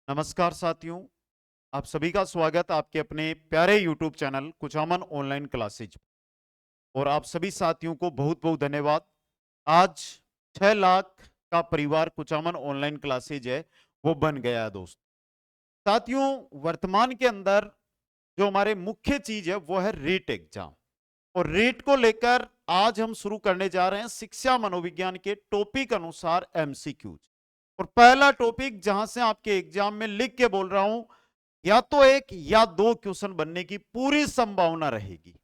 नमस्कार साथियों, आप सभी का स्वागत आपके अपने प्यारे YouTube channel Kuchaman online classes. और आप सभी साथियों को बहुत बहुत धन्यवाद। आज 6 लाख का परिवार कुचामन ऑनलाइन क्लासेज है वो बन गया है दोस्तों। साथियों, वर्तमान के अंदर जो हमारे मुख्य चीज है वो है रीट एग्जाम। और रीट को लेकर आज हम शुरू करने जा रहे हैं शिक्षा मनोविज्ञान के टॉपिक अनुसार एमसीक्यूज। और पहला टॉपिक जहां से आपके एग्जाम में लिख के बोल रहा हूं, या तो एक या दो क्वेश्चन बनने की पूरी संभावना रहेगी,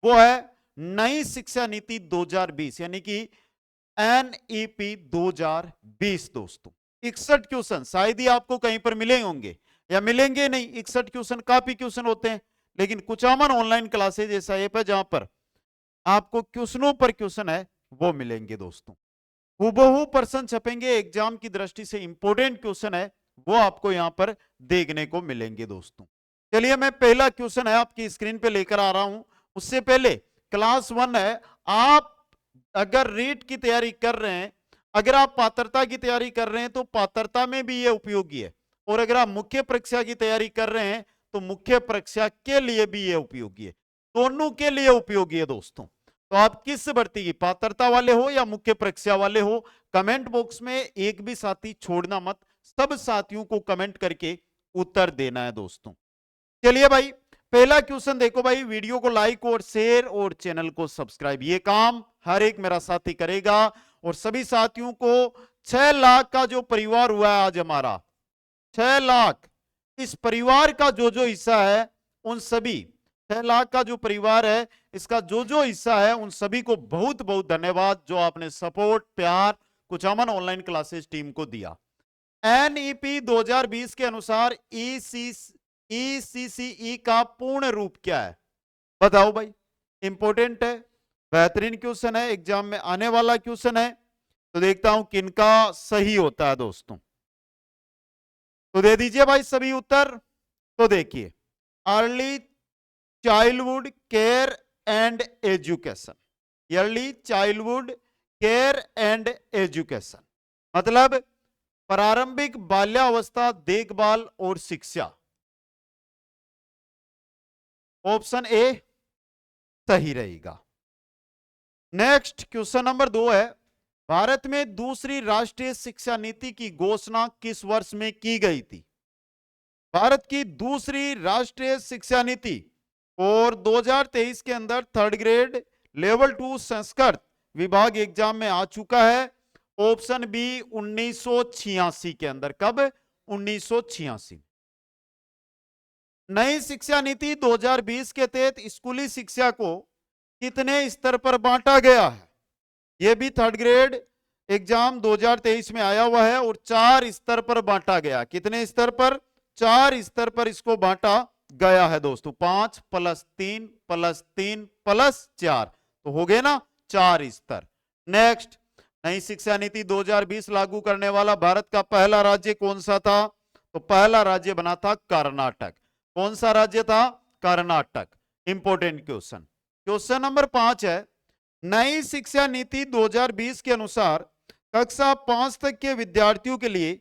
वो है नई शिक्षा नीति 2020 यानी कि एनईपी 2020 दोस्तों। 61 क्वेश्चन शायद ही आपको कहीं पर मिले होंगे या मिलेंगे नहीं। 61 क्वेश्चन काफी क्वेश्चन होते हैं, लेकिन कुचामन ऑनलाइन क्लासेज ऐसा ऐप है जहां पर आपको क्वेश्चनों पर क्वेश्चन है वो मिलेंगे दोस्तों। हूबहू प्रश्न छपेंगे, एग्जाम की दृष्टि से इंपॉर्टेंट क्वेश्चन है वो आपको यहां पर देखने को मिलेंगे दोस्तों। चलिए, मैं पहला क्वेश्चन है आपकी स्क्रीन पे लेकर आ रहा हूं। उससे पहले क्लास 1 है, आप अगर रीट की तैयारी कर रहे हैं, अगर आप पात्रता की तैयारी कर रहे हैं तो पात्रता में भी ये उपयोगी है, और अगर आप मुख्य परीक्षा की तैयारी कर रहे हैं तो मुख्य परीक्षा के लिए भी ये उपयोगी है। दोनों के लिए उपयोगी है दोस्तों। तो आप किस भर्ती की, पात्रता वाले हो या मुख्य परीक्षा वाले हो, कमेंट बॉक्स में एक भी साथी छोड़ना मत। सब साथियों को कमेंट करके उत्तर देना है दोस्तों। चलिए भाई, पहला क्वेश्चन देखो भाई। वीडियो को लाइक और शेयर और चैनल को सब्सक्राइब, ये काम हर एक मेरा साथी करेगा। और सभी साथियों को 6 लाख का जो परिवार हुआ है आज हमारा, 6 लाख, इस परिवार का जो जो हिस्सा है उन सभी 6 लाख का जो परिवार है इसका जो जो हिस्सा है उन सभी को बहुत बहुत धन्यवाद जो आपने सपोर्ट प्यार कुचामन ऑनलाइन क्लासेस टीम को दिया। एनईपी 2020 के अनुसार ईसीसीई का पूर्ण रूप क्या है, बताओ भाई। इंपॉर्टेंट है, बेहतरीन क्वेश्चन है, एग्जाम में आने वाला क्वेश्चन है। तो देखता हूं किनका सही होता है दोस्तों। तो दे दीजिए भाई सभी उत्तर। तो देखिए, early childhood care and education, early childhood care and education मतलब प्रारंभिक बाल्यावस्था देखभाल और शिक्षा। ऑप्शन ए सही रहेगा। नेक्स्ट क्वेश्चन नंबर 2 है, भारत में दूसरी राष्ट्रीय शिक्षा नीति की घोषणा किस वर्ष में की गई थी। भारत की दूसरी राष्ट्रीय शिक्षा नीति और 2023 के अंदर थर्ड ग्रेड लेवल 2 संस्कृत विभाग एग्जाम में आ चुका है। ऑप्शन बी 1986 के अंदर। कब? 1986। नई शिक्षा नीति 2020 के तहत स्कूली शिक्षा को कितने स्तर पर बांटा गया है। यह भी थर्ड ग्रेड एग्जाम 2023 में आया हुआ है और 4 स्तर पर बांटा गया। कितने स्तर पर? 4 स्तर पर इसको बांटा गया है दोस्तों। 5 + 3 + 3 + 4 तो हो गए ना 4 स्तर। नेक्स्ट, नई शिक्षा नीति 2020 लागू करने वाला भारत का पहला राज्य कौन सा था। तो पहला राज्य बना था कर्नाटक। कौन सा राज्य था? Karnataka. Important question. Question number 5 है, नई शिक्षा नीति 2020 के अनुसार कक्षा 5 तक के विद्यार्थियों के लिए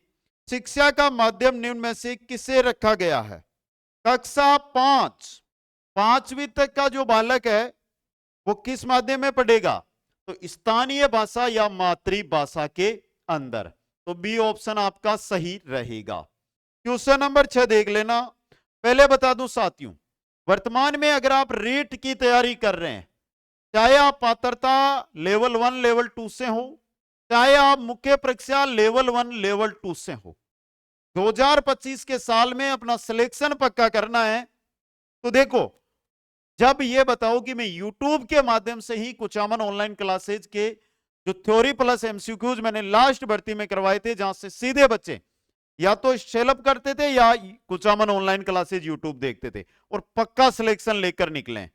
शिक्षा का माध्यम निम्न में से किसे रखा गया है। कक्षा 5, 5वीं तक का जो बालक है वो किस माध्यम में पढ़ेगा। तो स्थानीय भाषा या मातृभाषा के अंदर। तो बी ऑप्शन आपका सही रहेगा। क्वेश्चन नंबर 6 देख लेना। पहले बता दूं साथियों, वर्तमान में अगर आप रीट की तैयारी कर रहे हैं, चाहे आप पात्रता लेवल 1 लेवल 2 से हो, चाहे आप मुख्य परीक्षा लेवल 1 लेवल 2 से हो, 2025 के साल में अपना सिलेक्शन पक्का करना है। तो देखो, जब ये बताओ कि मैं YouTube के माध्यम से ही कुचामन ऑनलाइन क्लासेज के जो थ्योरी प्लस एमसीक्यूज मैंने लास्ट भर्ती में करवाए थे, जहां से सीधे बच्चे या तो शेलअप करते थे या कुचामन ऑनलाइन क्लासेज YouTube देखते थे और पक्का सिलेक्शन लेकर निकले।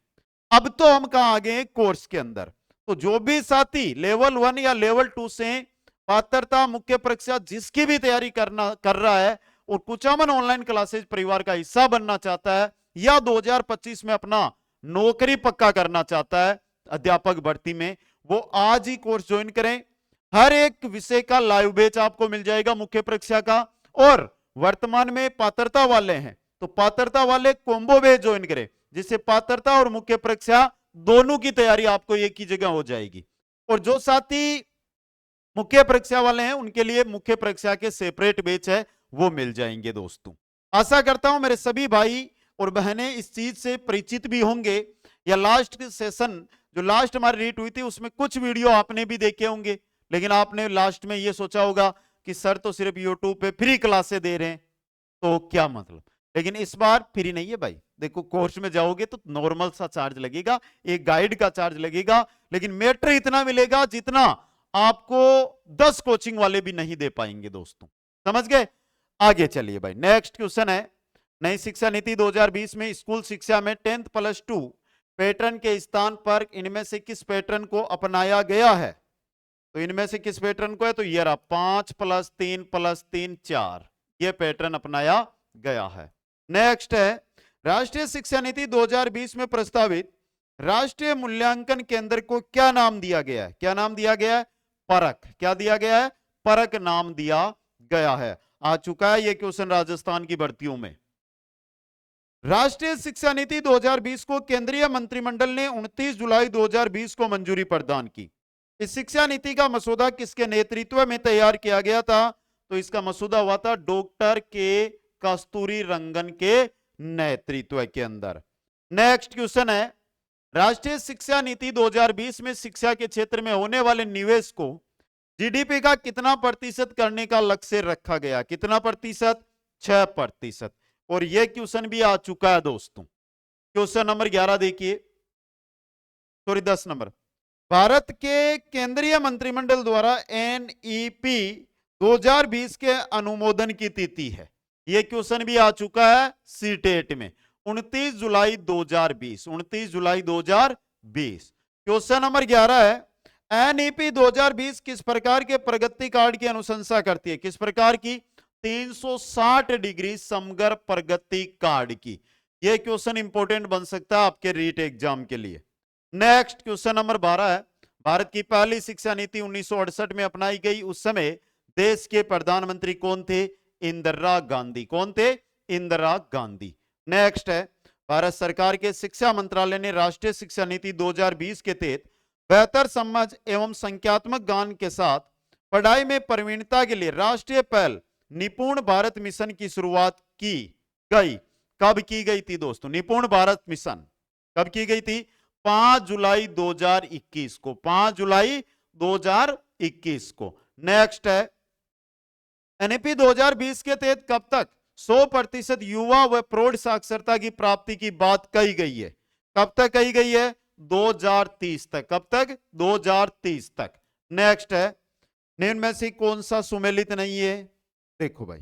अब तो हम कहां आ गए कोर्स के अंदर। तो जो भी साथी लेवल 1 या लेवल 2 से पात्रता मुख्य परीक्षा जिसकी भी तैयारी कर रहा है और कुचामन ऑनलाइन क्लासेज परिवार का हिस्सा बनना चाहता है या 2025 में अपना नौकरी पक्का करना चाहता है अध्यापक भर्ती में, वो आज ही कोर्स ज्वाइन करें। हर एक विषय का लाइव बैच आपको मिल जाएगा मुख्य परीक्षा का, और वर्तमान में पात्रता वाले हैं तो पात्रता वाले कॉम्बो बैच ज्वाइन करें, जिससे पात्रता और मुख्य परीक्षा दोनों की तैयारी आपको एक ही जगह हो जाएगी। और जो साथी मुख्य परीक्षा वाले हैं उनके लिए मुख्य परीक्षा के सेपरेट बैच है वो मिल जाएंगे दोस्तों। आशा करता हूं मेरे सभी भाई और बहनें इस चीज से परिचित भी होंगे, या लास्ट सेशन जो लास्ट हमारी रीट हुई थी उसमें कुछ वीडियो आपने भी देखे होंगे, लेकिन आपने लास्ट में ये सोचा होगा कि सर तो सिर्फ यूट्यूब पे फ्री क्लासें दे रहे हैं तो क्या मतलब। लेकिन इस बार फ्री नहीं है भाई, देखो कोर्स में जाओगे तो नॉर्मल सा चार्ज लगेगा, एक गाइड का चार्ज लगेगा, लेकिन मैटर इतना मिलेगा जितना आपको 10 कोचिंग वाले भी नहीं दे पाएंगे दोस्तों, समझ गए। आगे चलिए भाई, नेक्स्ट क्वेश्चन है, नई शिक्षा नीति 2020 में स्कूल शिक्षा में 10th+2 पैटर्न के स्थान पर इनमें से किस पैटर्न को अपनाया गया है। तो इनमें से किस पैटर्न को है, तो ये रहा 5+3+3 4, ये पैटर्न अपनाया गया है। नेक्स्ट है, राष्ट्रीय शिक्षा नीति 2020 में प्रस्तावित राष्ट्रीय मूल्यांकन केंद्र को क्या नाम दिया गया है। क्या नाम दिया गया है, परख। क्या दिया गया है, परख नाम दिया गया है। आ चुका है ये क्वेश्चन राजस्थान की भर्तियों में। राष्ट्रीय शिक्षा नीति 2020 को केंद्रीय मंत्रिमंडल ने 29 जुलाई 2020 को मंजूरी प्रदान की। इस शिक्षा नीति का मसौदा किसके नेतृत्व में तैयार किया गया था, तो इसका मसौदा हुआ था डॉक्टर के कस्तूरी रंगन के नेतृत्व के अंदर। नेक्स्ट क्वेश्चन है, राष्ट्रीय शिक्षा नीति 2020 में शिक्षा के क्षेत्र में होने वाले निवेश को जीडीपी का कितना प्रतिशत करने का लक्ष्य रखा गया। कितना प्रतिशत, 6%। और यह क्वेश्चन भी आ चुका है दोस्तों। क्वेश्चन नंबर 11 देखिए, सॉरी 10 नंबर। भारत के केंद्रीय मंत्रिमंडल द्वारा एनईपी 2020 के अनुमोदन की तिथि है। यह क्वेश्चन भी आ चुका है सीटेट में, 29 जुलाई 2020। 29 जुलाई 2020। क्वेश्चन नंबर 11 है, एनईपी 2020 किस प्रकार के प्रगति कार्ड की अनुशंसा करती है। किस प्रकार की, 360 डिग्री समग्र प्रगति कार्ड की। यह क्वेश्चन इंपॉर्टेंट बन सकता है आपके रीट एग्जाम के लिए। नेक्स्ट क्वेश्चन नंबर 12 है, भारत की पहली शिक्षा नीति 1968 में अपनाई गई। उस समय देश के प्रधानमंत्री कौन थे, इंदिरा गांधी। कौन थे, इंदिरा गांधी। नेक्स्ट है, भारत सरकार के शिक्षा मंत्रालय ने राष्ट्रीय शिक्षा नीति 2020 के तहत बेहतर समझ एवं संख्यात्मक ज्ञान के साथ पढ़ाई में प्रवीणता के लिए राष्ट्रीय पहल निपुण भारत मिशन की शुरुआत की गई। कब की गई थी दोस्तों, निपुण भारत मिशन कब की गई थी, 5 जुलाई 2021 को। 5 जुलाई 2021 को। नेक्स्ट है, एनईपी 2020 के तहत कब तक 100% युवा व प्रौढ़ साक्षरता की प्राप्ति की बात कही गई है। कब तक कही गई है, 2030 तक। कब तक, 2030 तक। नेक्स्ट है, निम्न में से कौन सा सुमेलित नहीं है। देखो भाई,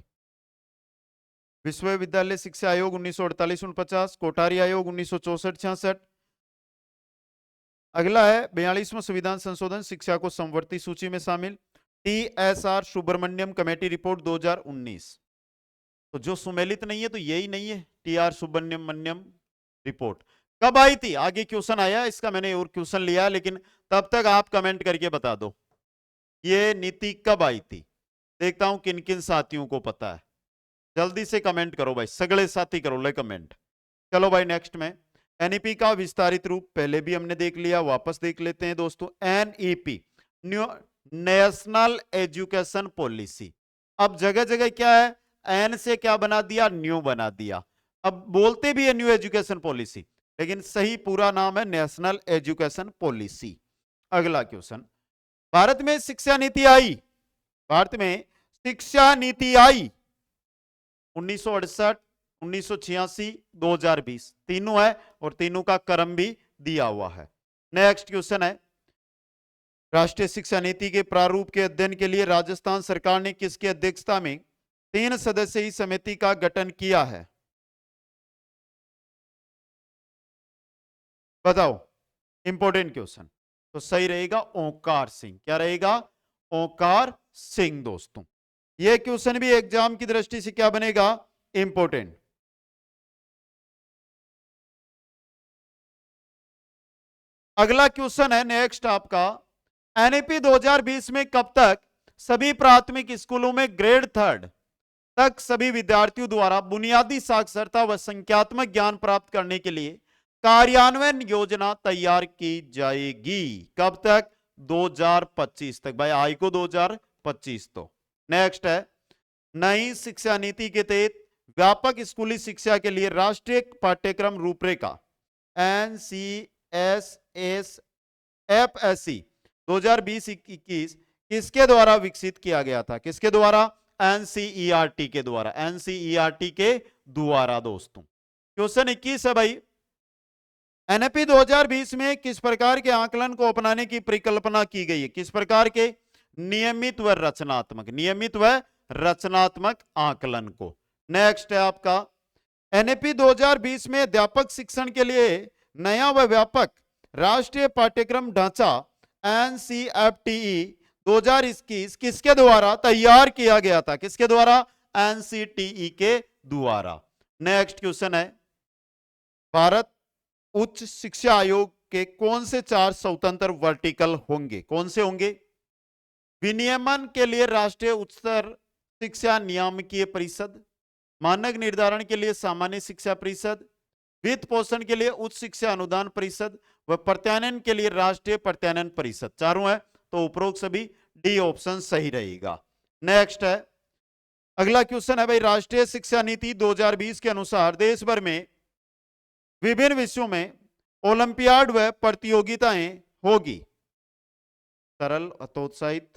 विश्वविद्यालय शिक्षा आयोग 1948-49, कोठारी आयोग 1964-66। अगला है 42वां संविधान संशोधन शिक्षा को समवर्ती सूची में शामिल, TSR सुब्रमण्यम कमेटी रिपोर्ट 2019। तो जो सुमेलित नहीं है तो यही नहीं है, TR सुब्रमण्यम रिपोर्ट। कब आई थी, आगे क्वेश्चन आया इसका, मैंने और क्वेश्चन लिया, लेकिन तब तक आप कमेंट करके बता दो ये नीति कब आई थी। देखता हूं किन किन साथियों को पता है, जल्दी से कमेंट करो भाई, सगले साथी करो ले कमेंट। चलो भाई नेक्स्ट में, एनईपी का विस्तारित रूप पहले भी हमने देख लिया, वापस देख लेते हैं दोस्तों। NEP national education policy. अब जगह जगह क्या है, एन से क्या बना दिया, न्यू बना दिया। अब बोलते भी है न्यू एजुकेशन पॉलिसी, लेकिन सही पूरा नाम है नेशनल एजुकेशन पॉलिसी। अगला क्वेश्चन, भारत में शिक्षा नीति आई, भारत में शिक्षा नीति आई 1968, 1986, 2020, तीनों है और तीनों का क्रम भी दिया हुआ है। नेक्स्ट क्वेश्चन है, राष्ट्रीय शिक्षा नीति के प्रारूप के अध्ययन के लिए राजस्थान सरकार ने किसकी अध्यक्षता में 3 सदस्यीय समिति का गठन किया है। बताओ, इंपॉर्टेंट क्वेश्चन। तो सही रहेगा ओंकार सिंह। क्या रहेगा, ओंकार सिंह दोस्तों। यह क्वेश्चन भी एग्जाम की दृष्टि से क्या बनेगा, इंपॉर्टेंट। अगला क्वेश्चन है नेक्स्ट आपका, एनईपी 2020 में कब तक सभी प्राथमिक स्कूलों में ग्रेड 3 तक सभी विद्यार्थियों द्वारा बुनियादी साक्षरता व संख्यात्मक ज्ञान प्राप्त करने के लिए कार्यान्वयन योजना तैयार की जाएगी। कब तक? 2025 तक। भाई आई को 2025 तो। नेक्स्ट है, नई शिक्षा नीति के तहत व्यापक स्कूली शिक्षा के लिए राष्ट्रीय पाठ्यक्रम रूपरेखा NCSS-FSC 2020-21 किसके द्वारा विकसित किया गया था? किसके द्वारा? NCERT के द्वारा। NCERT के द्वारा दोस्तों। क्वेश्चन 21 है भाई, NEP 2020 में किस प्रकार के आकलन को अपनाने की परिकल्पना की गई है? किस प्रकार के? नियमित व रचनात्मक, नियमित व रचनात्मक आकलन को। नेक्स्ट है आपका, NEP 2020 में अध्यापक शिक्षण के लिए नया व व्यापक राष्ट्रीय पाठ्यक्रम ढांचा NCFTE 2021 किसके द्वारा तैयार किया गया था? किसके द्वारा? NCTE के द्वारा। नेक्स्ट क्वेश्चन है, भारत उच्च शिक्षा आयोग के कौन से 4 स्वतंत्र वर्टिकल होंगे? कौन से होंगे? विनियमन के लिए राष्ट्रीय उच्चतर शिक्षा नियामकीय परिषद, मानक निर्धारण के लिए सामान्य शिक्षा परिषद, वित्त पोषण के लिए उच्च शिक्षा अनुदान परिषद व प्रत्यायन के लिए राष्ट्रीय प्रत्यायन परिषद। चारों है तो उपरोक्त सभी डी ऑप्शन सही रहेगा। नेक्स्ट है, अगला क्वेश्चन है भाई, राष्ट्रीय शिक्षा नीति 2020 के अनुसार देश भर में विभिन्न विषयों में ओलंपियाड व प्रतियोगिताएं होगी। सरल, हतोत्साहित,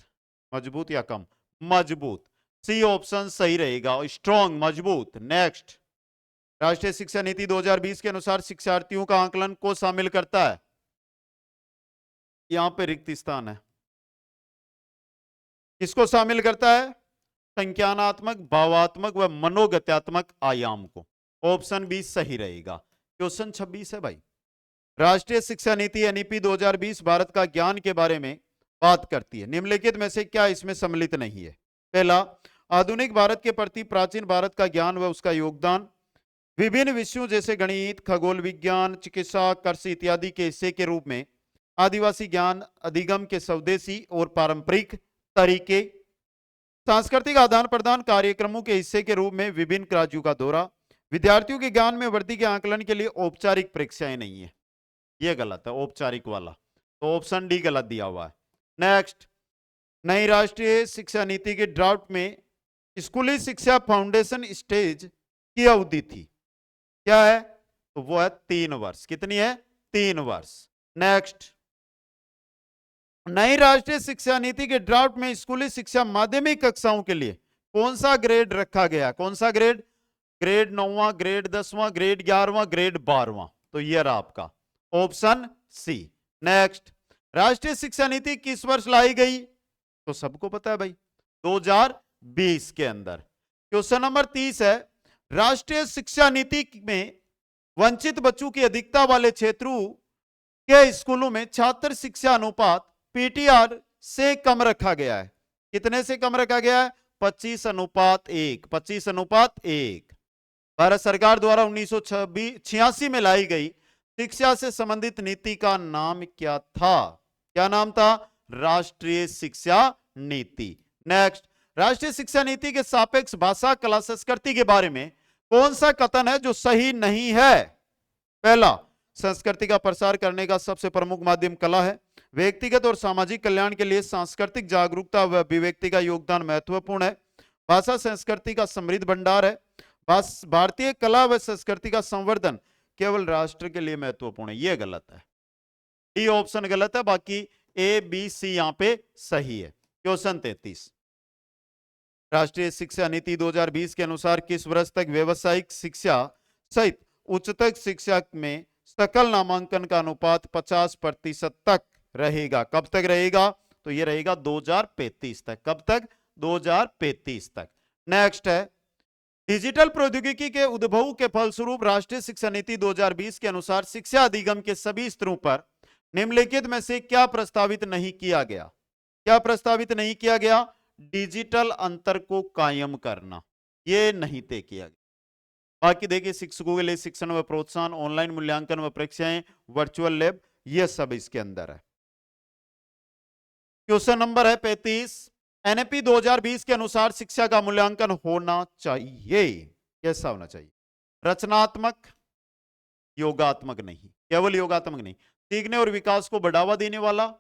मजबूत या कम? मजबूत। सी ऑप्शन सही रहेगा, स्ट्रॉन्ग, मजबूत। नेक्स्ट, राष्ट्रीय शिक्षा नीति 2020 के अनुसार शिक्षार्थियों का आकलन को शामिल करता है। यहां पे रिक्त स्थान है। किसको शामिल करता है? संज्ञानात्मक, भावात्मक व मनोगत्यात्मक आयाम को। ऑप्शन बी सही रहेगा। क्वेश्चन 26 है भाई, राष्ट्रीय शिक्षा नीति NEP 2020 भारत का ज्ञान के बारे में बात करती है। निम्नलिखित में से क्या इसमें सम्मिलित नहीं है? पहला, आधुनिक भारत के प्रति प्राचीन भारत का ज्ञान व उसका योगदान विभिन्न विषयों जैसे गणित, खगोल विज्ञान, चिकित्सा, कृषि इत्यादि के हिस्से के रूप में आदिवासी ज्ञान अधिगम के स्वदेशी और पारंपरिक तरीके, सांस्कृतिक आदान प्रदान कार्यक्रमों के हिस्से के रूप में विभिन्न राज्यों का दौरा, विद्यार्थियों के ज्ञान में वृद्धि के आकलन के लिए औपचारिक परीक्षाएं नहीं है। यह गलत है, औपचारिक वाला, तो ऑप्शन डी गलत दिया हुआ है। नेक्स्ट, नई राष्ट्रीय शिक्षा नीति के ड्राफ्ट में स्कूली शिक्षा फाउंडेशन स्टेज की अवधि थी, क्या है? तो वो है 3 वर्ष। कितनी है? 3 वर्ष। नेक्स्ट, नई राष्ट्रीय शिक्षा नीति के ड्राफ्ट में स्कूली शिक्षा माध्यमिक कक्षाओं के लिए कौन सा ग्रेड रखा गया? कौन सा ग्रेड? ग्रेड 9वां, ग्रेड 10वां, ग्रेड 11वां, ग्रेड 12वां। तो ये रहा आपका ऑप्शन सी। नेक्स्ट, राष्ट्रीय शिक्षा नीति किस वर्ष लाई गई? तो सबको पता है भाई, 2020 के अंदर। क्वेश्चन नंबर 30 है, राष्ट्रीय शिक्षा नीति में वंचित बच्चों की अधिकता वाले क्षेत्रों के स्कूलों में छात्र शिक्षा अनुपात PTR से कम रखा गया है। कितने से कम रखा गया है? 25:1। 25:1। भारत सरकार द्वारा 1986 में लाई गई शिक्षा से संबंधित नीति का नाम क्या था? क्या नाम था? राष्ट्रीय शिक्षा नीति। नेक्स्ट, राष्ट्रीय शिक्षा नीति के सापेक्ष भाषा, कला, संस्कृति के बारे में कौन सा कथन है जो सही नहीं है? पहला, संस्कृति का प्रसार करने का सबसे प्रमुख माध्यम कला है। व्यक्तिगत और सामाजिक कल्याण के लिए सांस्कृतिक जागरूकता व अभिव्यक्ति का योगदान महत्वपूर्ण है। भाषा संस्कृति का समृद्ध भंडार है। भारतीय कला व संस्कृति का संवर्धन केवल राष्ट्र के लिए महत्वपूर्ण है। यह गलत है, डी ऑप्शन गलत है, बाकी ए बी सी यहां पे सही है। क्वेश्चन 33, राष्ट्रीय शिक्षा नीति 2020 के अनुसार किस वर्ष तक व्यवसायिक शिक्षा सहित उच्चतर शिक्षा में सकल नामांकन का अनुपात 50% तक रहेगा? कब तक रहेगा? तो यह रहेगा 2035 तक। कब तक? 2035 तक। नेक्स्ट है, डिजिटल प्रौद्योगिकी के उद्भव के फलस्वरूप राष्ट्रीय शिक्षा नीति 2020 के अनुसार शिक्षा अधिगम के सभी स्तरों पर निम्नलिखित में से क्या प्रस्तावित नहीं किया गया? क्या प्रस्तावित नहीं किया गया? डिजिटल अंतर को कायम करना, यह नहीं तय किया गया। बाकी देखिए, शिक्षकों के लिए शिक्षण व प्रोत्साहन, ऑनलाइन मूल्यांकन व परीक्षाएं, वर्चुअल लैब, यह सब इसके अंदर है। क्वेश्चन नंबर है 35, एनईपी 2020 के अनुसार शिक्षा का मूल्यांकन होना चाहिए। कैसा होना चाहिए? रचनात्मक, योगात्मक नहीं, केवल योगात्मक नहीं, सीखने और विकास को बढ़ावा देने वाला,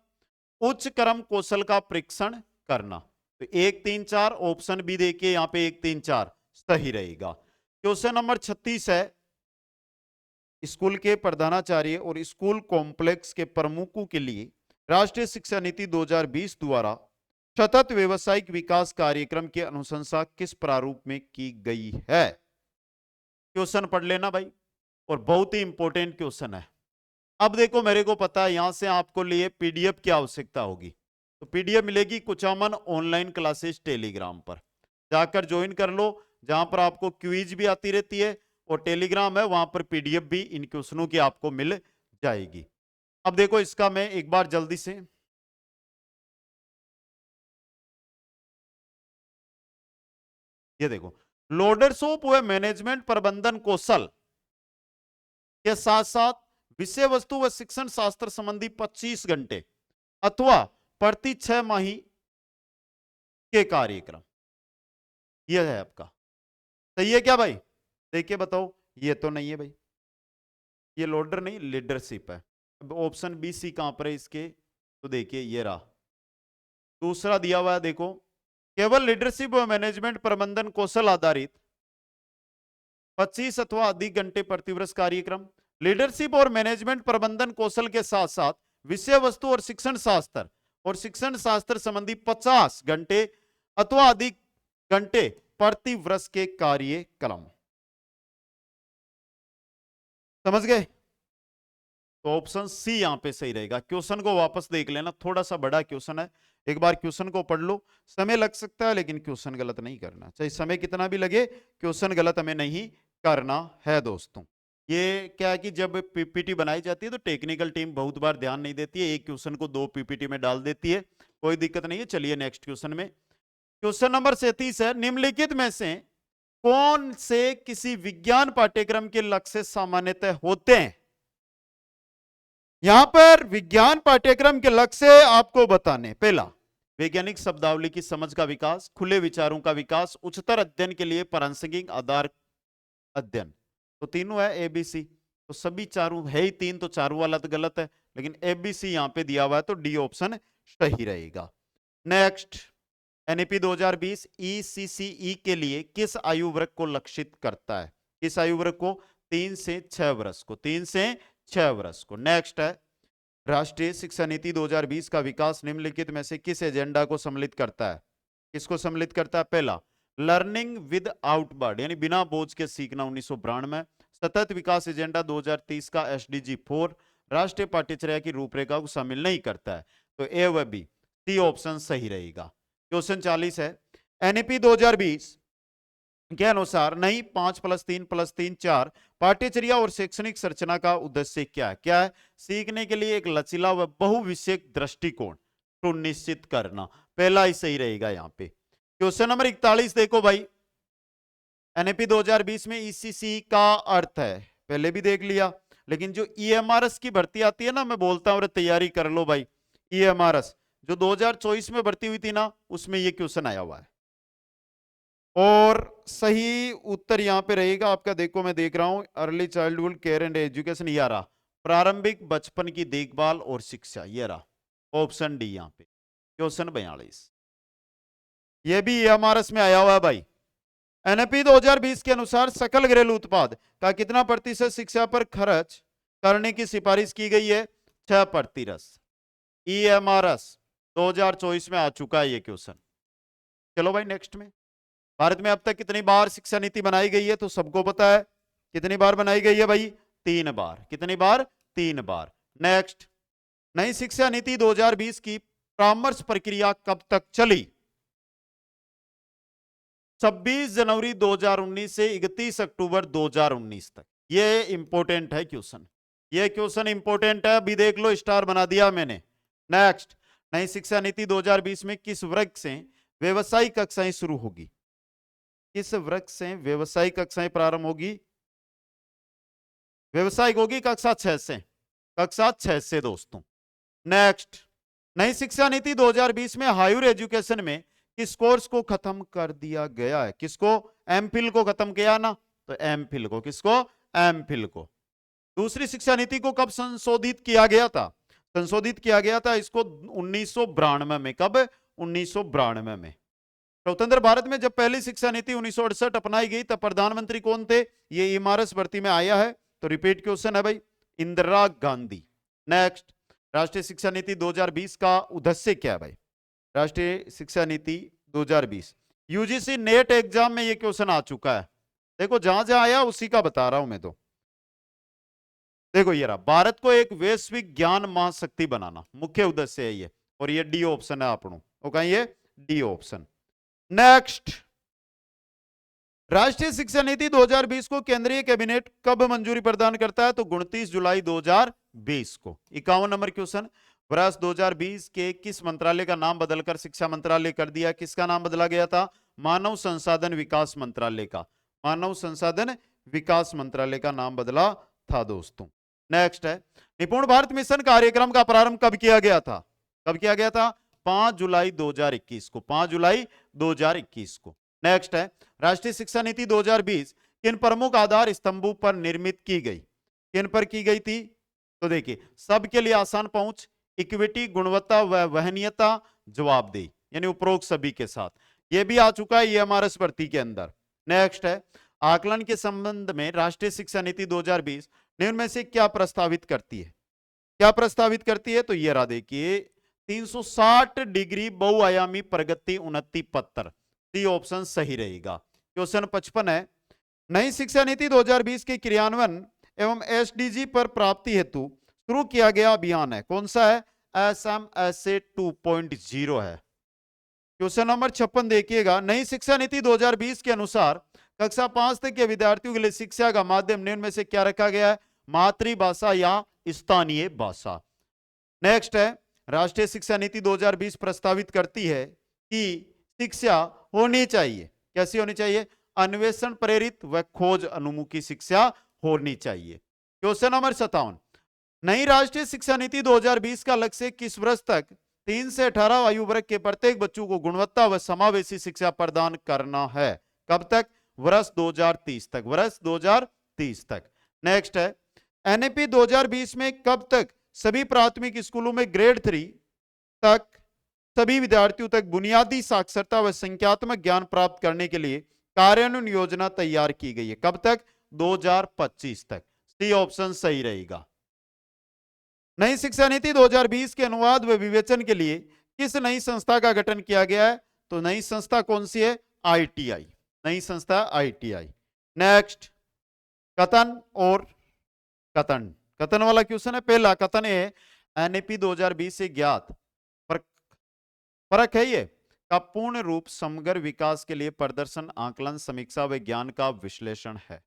उच्च क्रम कौशल का परीक्षण करना। तो 1 3 4 ऑप्शन भी देखिए यहां पे 1 3 4 सही रहेगा। क्वेश्चन नंबर 36 है, स्कूल के प्रधानाचार्य और स्कूल कॉम्प्लेक्स के प्रमुखों के लिए राष्ट्रीय शिक्षा नीति 2020 द्वारा सतत व्यवसायिक विकास कार्यक्रम की अनुशंसा किस प्रारूप में की गई है? क्वेश्चन पढ़ लेना भाई, और बहुत ही इंपॉर्टेंट क्वेश्चन है। अब देखो, मेरे को पता है यहां से आपको लिए पीडीएफ की आवश्यकता होगी, तो पीडीएफ मिलेगी कुचामन ऑनलाइन क्लासेस टेलीग्राम पर, जाकर ज्वाइन कर लो, जहां पर आपको क्विज भी आती रहती है और टेलीग्राम है, वहां पर पीडीएफ भी इन क्वेश्चनों की आपको मिल जाएगी। अब देखो, इसका मैं एक बार जल्दी से, ये देखो, लोडरशिप व मैनेजमेंट प्रबंधन कौशल के साथ साथ विषय वस्तु व शिक्षण शास्त्र संबंधी 25 घंटे अथवा प्रति 6 माही के कार्यक्रम, यह है आपका। सही है क्या भाई? देखिए बताओ, ये तो नहीं है भाई, ये लोडर नहीं, लीडरशिप है। अब ऑप्शन बी सी कहां पर है इसके? तो देखिए ये रहा, दूसरा दिया हुआ है, देखो, केवल लीडरशिप व मैनेजमेंट प्रबंधन कौशल आधारित 25 अथवा अधिक घंटे प्रतिवर्ष कार्यक्रम, लीडरशिप और मैनेजमेंट प्रबंधन कौशल के साथ साथ विषय वस्तु और शिक्षण शास्त्र संबंधी 50 घंटे अथवा अधिक घंटे प्रति वर्ष के कार्यक्रम। समझ गए? तो ऑप्शन सी यहां पे सही रहेगा। क्वेश्चन को वापस देख लेना, थोड़ा सा बड़ा क्वेश्चन है, एक बार क्वेश्चन को पढ़ लो। समय लग सकता है लेकिन क्वेश्चन गलत नहीं करना, चाहे समय कितना भी लगे, क्वेश्चन गलत हमें नहीं करना है दोस्तों। ये क्या है कि जब पीपीटी बनाई जाती है तो टेक्निकल टीम बहुत बार ध्यान नहीं देती है, एक क्वेश्चन को 2 पीपीटी में डाल देती है, कोई दिक्कत नहीं है। चलिए नेक्स्ट क्वेश्चन में, क्वेश्चन नंबर 37 है, निम्नलिखित में से कौन से किसी विज्ञान पाठ्यक्रम के लक्ष्य सामान्यतः होते हैं? यहां पर विज्ञान पाठ्यक्रम के लक्ष्य आपको बताने, पहला, वैज्ञानिक शब्दावली की समझ का विकास, खुले विचारों का विकास, उच्चतर अध्ययन के लिए प्रासंगिक आधार अध्ययन। तो तीनों है एबीसी, तो सभी चारों है ही तीन, तो चारों वाला तो गलत है, लेकिन एबीसी यहां पे दिया हुआ है, तो डी ऑप्शन सही रहेगा। नेक्स्ट, एनईपी 2020 ईसीसीई के लिए किस आयु वर्ग को लक्षित करता है? किस आयु वर्ग को? 3 से 6 वर्ष को, 3 से 6 वर्ष को। नेक्स्ट है, राष्ट्रीय शिक्षा नीति 2020 का विकास निम्नलिखित में से किस एजेंडा को सम्मिलित करता है? किसको सम्मिलित करता है? पहला, लर्निंग विद आउटबर्ड यानी बिना बोझ के सीखना 1992, सतत विकास एजेंडा 2030 का एसडीजी 4 राष्ट्रीय पाठ्यचर्या की रूपरेखा को शामिल नहीं करता है, तो ए व बी, सी ऑप्शन सही रहेगा। क्वेश्चन 40 है, एनईपी 2020 के अनुसार नहीं 5+3+3 4 पाठ्यचर्या और शैक्षणिक संरचना का उद्देश्य क्या है? क्या है? सीखने के लिए एक लचीला व बहुविषयक दृष्टिकोण सुनिश्चित करना, पहला ही सही रहेगा यहां पे। क्वेश्चन नंबर 41 देखो भाई, एनईपी 2020 में ईसीसी का अर्थ है, पहले भी देख लिया, लेकिन जो ईएमआरएस की भर्ती आती है ना, मैं बोलता हूं तैयारी कर लो भाई, ईएमआरएस जो 2024 में भर्ती हुई थी ना, उसमें ये क्वेश्चन आया हुआ है, और सही उत्तर यहां पे रहेगा आपका, देखो मैं देख रहा हूं, early childhood care and education, ये रहा, प्रारंभिक बचपन की देखभाल और शिक्षा, ये रहा ऑप्शन डी यहां पे, क्वेश्चन 42। ये भी ईएमआरएस में आया हुआ है भाई। एनईपी 2020 के अनुसार सकल घरेलू उत्पाद का कितना प्रतिशत शिक्षा पर खर्च करने की सिफारिश की गई है? 6%। ईएमआरएस 2024 में आ चुका है ये क्वेश्चन। चलो भाई नेक्स्ट में, भारत में अब तक कितनी बार शिक्षा नीति बनाई गई है? तो सबको पता है कितनी बार बनाई गई है भाई? 3 बार। कितनी बार? 3 बार। नेक्स्ट, नई शिक्षा नीति 2020 की परामर्श प्रक्रिया कब तक चली? 26 जनवरी 2019 से 31 अक्टूबर 2019 तक। ये इंपॉर्टेंट है क्वेश्चन, ये क्वेश्चन इंपॉर्टेंट है, अभी देख लो स्टार बना दिया मैंने। नेक्स्ट, नई शिक्षा नीति 2020 में किस वर्ग से व्यवसायिक कक्षाएं शुरू होगी? किस वर्ग से व्यवसायिक कक्षाएं प्रारंभ होगी? व्यवसायिक होगी कक्षा 6 से, कक्षा 6 से दोस्तों। नेक्स्ट, नई शिक्षा नीति 2020 में हायर एजुकेशन में किस कोर्स को खत्म कर दिया गया है? किसको? एमफिल को खत्म किया ना, तो एमफिल को। किसको? एमफिल को। दूसरी शिक्षा नीति को कब संशोधित किया गया था? संशोधित किया गया था इसको 1992 में। कब? 1992 में। स्वतंत्र भारत में जब पहली शिक्षा नीति 1968 अपनाई गई तब प्रधानमंत्री कौन थे? ये इमारत भर्ती में आया है, तो रिपीट क्वेश्चन है भाई, इंदिरा गांधी। नेक्स्ट, राष्ट्रीय शिक्षा नीति 2020 का उद्देश्य क्या है भाई? राष्ट्रीय शिक्षा नीति 2020 यूजीसी नेट एग्जाम में ये क्वेश्चन आ चुका है। देखो जहां जहां आया उसी का बता रहा हूं मैं। तो देखो ये रहा, भारत को एक वैश्विक ज्ञान महाशक्ति बनाना मुख्य उद्देश्य है ये, और ये डी ऑप्शन है आपनो। ओके, ये डी ऑप्शन। नेक्स्ट, राष्ट्रीय शिक्षा नीति 2020 को केंद्रीय कैबिनेट कब मंजूरी प्रदान करता है? तो 29 जुलाई 2020 को। 51 नंबर क्वेश्चन, वर्ष 2020 के किस मंत्रालय का नाम बदलकर शिक्षा मंत्रालय कर दिया? किसका नाम बदला गया था? मानव संसाधन विकास मंत्रालय का। मानव संसाधन विकास मंत्रालय का नाम बदला था दोस्तों। नेक्स्ट है, निपुण भारत मिशन कार्यक्रम का प्रारंभ कब किया गया था? कब किया गया था? 5 जुलाई 2021 को। 5 जुलाई 2021 को। नेक्स्ट है, राष्ट्रीय शिक्षा नीति 2020 किन प्रमुख आधार स्तंभों पर निर्मित की गई? किन पर की गई थी? तो देखिए, सबके लिए आसान पहुंच, इक्विटी, गुणवत्ता व वहनीयता, जवाबदेही, यानी उपरोक्त सभी के साथ। यह भी आ चुका है एमआरएस भर्ती के अंदर। नेक्स्ट है, आकलन के संबंध में राष्ट्रीय शिक्षा नीति 2020 निम्न में से क्या प्रस्तावित करती है? क्या प्रस्तावित करती है? तो ये रहा, देखिए, 360 डिग्री बहुआयामी प्रगति उन्नति पत्र। सी ऑप्शन सही रहेगा। क्वेश्चन 55 है, नई शिक्षा नीति 2020 के क्रियान्वयन एवं एसडीजी पर प्राप्ति हेतु शुरू किया गया अभियान है, कौन सा है? SMSA 2.0 है। क्वेश्चन नंबर 56 देखिएगा, नई शिक्षा नीति 2020 के अनुसार कक्षा 5 तक के विद्यार्थियों के लिए शिक्षा का माध्यम निम्न में से क्या रखा गया है? मातृभाषा या स्थानीय भाषा। नेक्स्ट है, राष्ट्रीय शिक्षा नीति 2020 प्रस्तावित करती है कि शिक्षा होनी चाहिए, कैसी होनी चाहिए? अन्वेषण प्रेरित व खोज अनुमुखी शिक्षा होनी चाहिए। क्वेश्चन नंबर 57, नई राष्ट्रीय शिक्षा नीति 2020 का लक्ष्य किस वर्ष तक 3 से 18 आयु वर्ग के प्रत्येक बच्चों को गुणवत्ता व समावेशी शिक्षा प्रदान करना है? कब तक? वर्ष 2030 तक। वर्ष 2030 तक। नेक्स्ट है, एनईपी 2020 में कब तक सभी प्राथमिक स्कूलों में ग्रेड 3 तक सभी विद्यार्थियों तक बुनियादी साक्षरता व संख्यात्मक ज्ञान प्राप्त करने के लिए कार्यान्वयन योजना तैयार की गई है? कब तक? 2025 तक। सी ऑप्शन सही रहेगा। नई शिक्षा नीति 2020 के अनुवाद व विवेचन के लिए किस नई संस्था का गठन किया गया है? तो नई संस्था कौन सी है? ITI। नई संस्था ITI। नेक्स्ट, कथन और कथन। कथन वाला क्वेश्चन है। पहला कथन है, एनईपी 2020 से ज्ञात फर्क है ये का पूर्ण रूप समग्र विकास के लिए प्रदर्शन, आकलन, समीक्षा व ज्ञान का विश्लेषण है।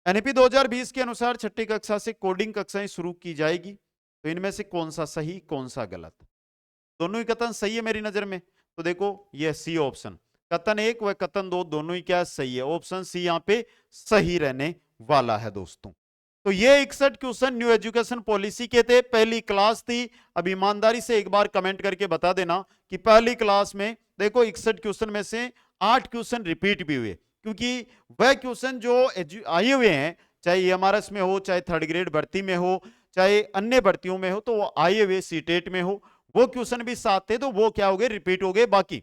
एनईपी 2020 के अनुसार छठी कक्षा से कोडिंग कक्षाएं शुरू की जाएगी, तो इनमें से कौन सा सही कौन सा गलत? दोनों ही कथन सही है मेरी नजर में। तो देखो ये सी ऑप्शन, कथन 1 व कथन 2 दोनों ही क्या सही है? ऑप्शन सी यहाँ पे सही रहने वाला है दोस्तों। तो ये 61 क्वेश्चन न्यू एजुकेशन पॉलिसी के थे। पहली क्लास थी। अब ईमानदारी से एक बार कमेंट करके बता देना कि पहली क्लास में देखो 61 क्वेश्चन में से 8 क्वेश्चन रिपीट भी हुए, क्योंकि वह क्वेश्चन जो आए हुए हैं, चाहे एमआरएस में हो, चाहे थर्ड ग्रेड भर्ती में हो, चाहे अन्य भर्तियों में हो, तो वो आए हुए सीटेट में हो, वो क्वेश्चन भी साथ थे, तो वो क्या हो गए? रिपीट हो गए। बाकी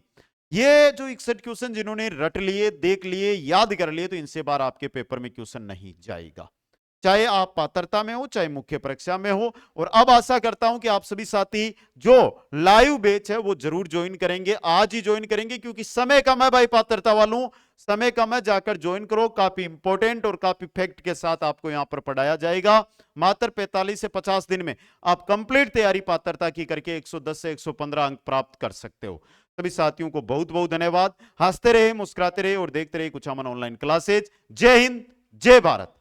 ये जो 61 क्वेश्चन जिन्होंने रट लिए, देख लिए, याद कर लिए, तो इनसे बार आपके पेपर में क्वेश्चन नहीं जाएगा, चाहे आप पात्रता में हो, चाहे मुख्य परीक्षा में हो। और अब आशा करता हूं कि आप सभी साथी जो लाइव बैच है वो जरूर ज्वाइन करेंगे, आज ही ज्वाइन करेंगे, क्योंकि समय कम है भाई, पात्रता वालों समय कम है, जाकर ज्वाइन करो। काफी इंपॉर्टेंट और काफी फैक्ट के साथ आपको यहां पर पढ़ाया जाएगा। मात्र 45 से 50 दिन में आप कंप्लीट तैयारी पात्रता की करके 110 से 115 अंक प्राप्त कर सकते हो। सभी साथियों को बहुत बहुत धन्यवाद। हंसते रहे, मुस्कुराते रहे और देखते रहे कुछामन ऑनलाइन क्लासेज। जय हिंद, जय भारत।